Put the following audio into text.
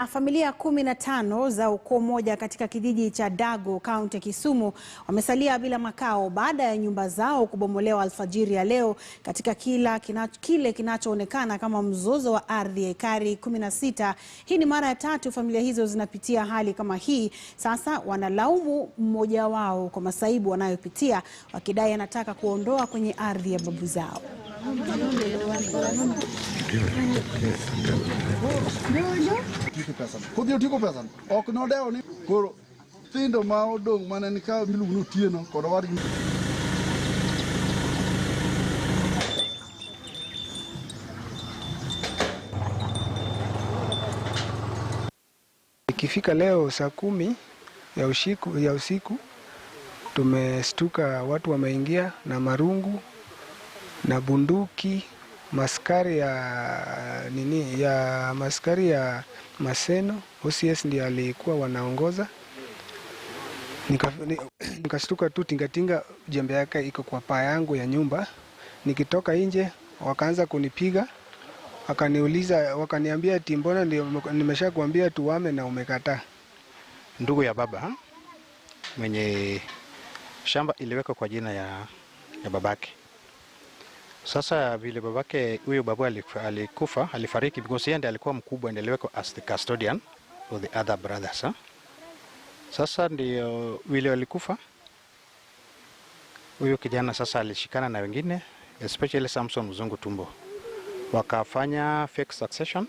Familia 15 za ukoo moja katika kijiji cha Dago, kaunti ya Kisumu wamesalia bila makao baada ya nyumba zao kubomolewa alfajiri ya leo katika kile kinachoonekana kama mzozo wa ardhi ya ekari 16. Hii ni mara ya tatu familia hizo zinapitia hali kama hii. Sasa wanalaumu mmoja wao kwa masaibu wanayopitia, wakidai anataka kuondoa kwenye ardhi ya babu zao. Ikifika leo saa 10 ya usiku tumestuka, watu wameingia na marungu na bunduki, maskari ya Maseno. OCS ndiye alikuwa wanaongoza. Nikastuka tu, tingatinga jembe yake iko kwa paa yangu ya nyumba. Nikitoka nje wakaanza kunipiga, wakaniuliza, wakaniambia ati mbona nimeshakwambia tuame na umekataa. Ndugu ya baba mwenye shamba iliwekwa kwa jina ya babake. Sasa vile babake, huyo babu alikufa, alifariki because yeye ndiye alikuwa mkubwa, ndiye aliwekwa as the custodian of the other brothers. Sasa ndio vile alikufa, huyo kijana sasa alishikana na wengine, especially Samson Mzungu Tumbo, wakafanya fake succession.